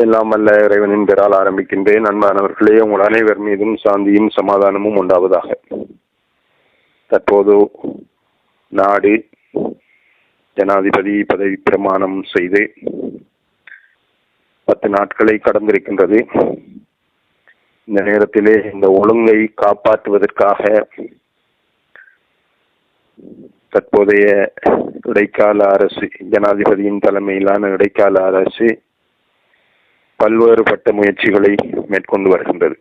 எல்லாம் வல்ல இறைவனின் பெயரால் ஆரம்பிக்கின்றேன். அன்பானவர்களே, உங்கள் அனைவர் மீதும் சாந்தியும் சமாதானமும் உண்டாவதாக. தற்போது நாடு ஜனாதிபதி பதவி பிரமாணம் செய்து 10 நாட்களை கடந்திருக்கின்றது. இந்த நேரத்திலே இந்த ஒழுங்கை காப்பாற்றுவதற்காக தற்போதைய இடைக்கால அரசு, ஜனாதிபதியின் தலைமையிலான இடைக்கால அரசு பல்வேறுபட்ட முயற்சிகளை மேற்கொண்டு வருகின்றது.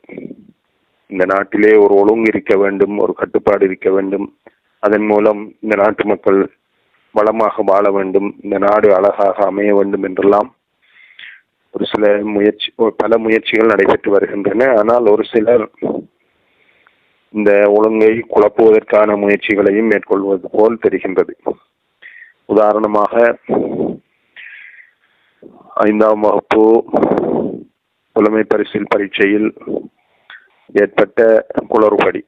இந்த நாட்டிலே ஒரு ஒழுங்கு இருக்க வேண்டும், ஒரு கட்டுப்பாடு இருக்க வேண்டும். அதன் மூலம் இந்த நாட்டு மக்கள் வளமாக வாழ வேண்டும், இந்த நாடு அழகாக அமைய வேண்டும் என்றெல்லாம் பல முயற்சிகள் நடைபெற்று வருகின்றன. ஆனால் ஒரு சிலர் இந்த ஒழுங்கை குழப்புவதற்கான முயற்சிகளையும் மேற்கொள்வது போல் தெரிகின்றது. உதாரணமாக 5ஆம் வகுப்பு புலமை பரிசில் பரீட்சையில் ஏற்பட்ட குளறுபடி,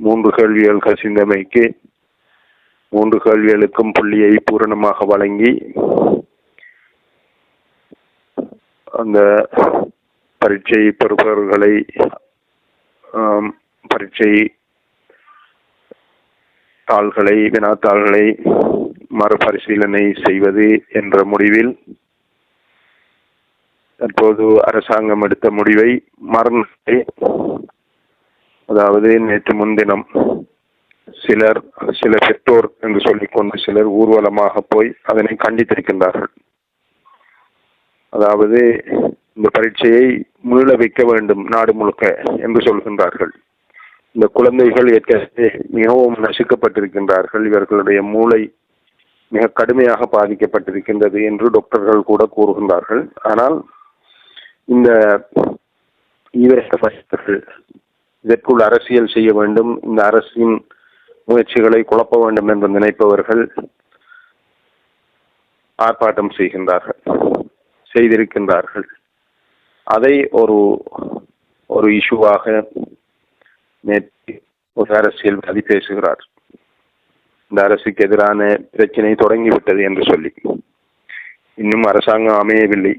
3 கேள்விகள் கசிந்தமைக்கு 3 கேள்விகளுக்கும் புள்ளியை பூரணமாக வழங்கி அந்த பரீட்சை பெறுபவர்களை பரீட்சை தாள்களை, வினாத்தாள்களை மறுபரிசீலனை செய்வது என்ற முடிவில் தற்போது அரசாங்கம் எடுத்த முடிவை மறந்து, அதாவது நேற்று முன்தினம் சில பெற்றோர் என்று சொல்லிக்கொண்டு சிலர் ஊர்வலமாக போய் அதனை கண்டித்திருக்கின்றார்கள். அதாவது இந்த பரீட்சையை மீள வைக்க வேண்டும் நாடு முழுக்க என்று சொல்கின்றார்கள். இந்த குழந்தைகள் ஏற்கனவே மிகவும் நசுக்கப்பட்டிருக்கின்றார்கள், இவர்களுடைய மூளை மிக கடுமையாக பாதிக்கப்பட்டிருக்கின்றது என்று டாக்டர்கள் கூட கூறுகின்றார்கள். ஆனால் இந்த இதற்குள் அரசியல் செய்ய வேண்டும், இந்த அரசின் முயற்சிகளை குழப்ப வேண்டும் என்று நினைப்பவர்கள் ஆர்ப்பாட்டம் செய்திருக்கின்றார்கள். அதை ஒரு இஷ்யூவாக நேற்று ஒரு அரசியல்வாதி பேசுகிறார். இந்த அரசுக்கு எதிரான பிரச்சனை தொடங்கிவிட்டது என்று சொல்லி. இன்னும் அரசாங்கம் அமையவில்லை,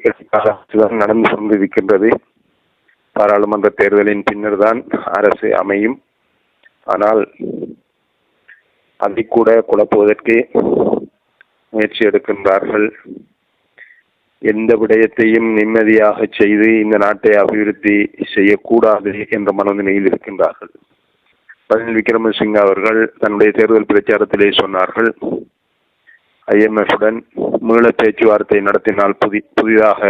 நடந்து கொண்டிருக்கின்றது. பாராளுமன்ற தேர்தலின் பின்னர் தான் அரசு அமையும். ஆனால் அதை கூட குழப்புவதற்கு முயற்சி எடுக்கின்றார்கள். எந்த விடயத்தையும் நிம்மதியாக செய்து இந்த நாட்டை அபிவிருத்தி செய்யக்கூடாது என்ற மனநிலையில் இருக்கின்றார்கள். ரணில் விக்ரமசிங்க அவர்கள் தன்னுடைய தேர்தல் பிரச்சாரத்திலே சொன்னார்கள், IMF-உடன் மீள பேச்சுவார்த்தை நடத்தினால் புதிதாக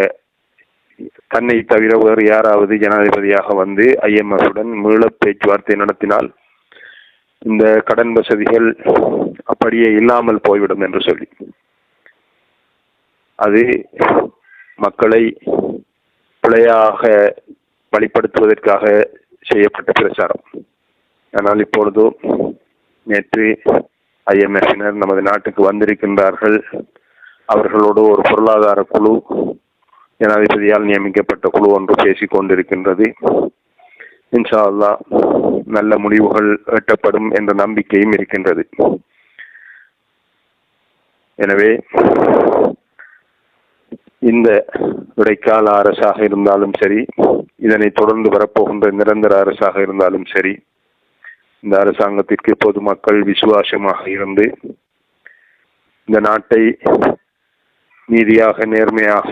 தன்னை தவிர வேறு யாராவது ஜனாதிபதியாக வந்து IMF-உடன் மீள பேச்சுவார்த்தை நடத்தினால் இந்த கடன் வசதிகள் அப்படியே இல்லாமல் போய்விடும் என்று சொல்லி, அது மக்களை பிழையாக வழிப்படுத்துவதற்காக செய்யப்பட்ட பிரச்சாரம். ஆனால் இப்பொழுது நேற்று IMF-னர் நமது நாட்டுக்கு வந்திருக்கின்றார்கள். அவர்களோடு ஒரு பொருளாதார குழு, ஜனாதிபதியால் நியமிக்கப்பட்ட குழு ஒன்று பேசிக் கொண்டிருக்கின்றது. இன்ஷா அல்லாஹ் நல்ல முடிவுகள் எட்டப்படும் என்ற நம்பிக்கையும் இருக்கின்றது. எனவே இந்த இடைக்கால அரசாக இருந்தாலும் சரி, இதனை தொடர்ந்து வரப்போகின்ற நிரந்தர அரசாக இருந்தாலும் சரி, இந்த அரசாங்கத்திற்கு பொதுமக்கள் விசுவாசமாக இருந்து இந்த நாட்டை நீதியாக நேர்மையாக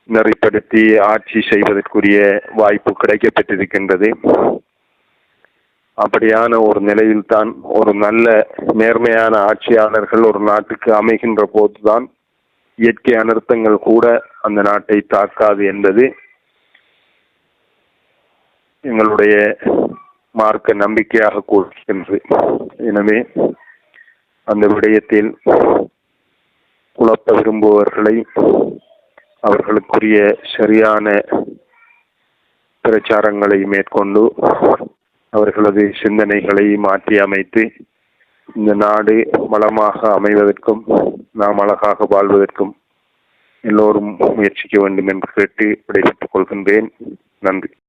நெறிப்படுத்தி ஆட்சி செய்வதற்குரிய வாய்ப்பு கிடைக்கப்பட்டிருக்கின்றது. அப்படியான ஒரு நிலையில்தான் ஒரு நல்ல நேர்மையான ஆட்சியாளர்கள் ஒரு நாட்டுக்கு அமைகின்ற போதுதான் இயற்கை அனர்த்தங்கள் கூட அந்த நாட்டை தாக்காது என்பது எங்களுடைய மார்க்க நம்பிக்கையாக கூறுகின்றது. எனவே அந்த விடயத்தில் குழப்ப விரும்புபவர்களை அவர்களுக்குரிய சரியான பிரச்சாரங்களை மேற்கொண்டு அவர்களது சிந்தனைகளை மாற்றி அமைத்து இந்த நாடு வளமாக அமைவதற்கும் நாம் அழகாக வாழ்வதற்கும் எல்லோரும் முயற்சிக்க வேண்டும் என்று கேட்டு விடைபெற்றுக் கொள்கின்றேன். நன்றி.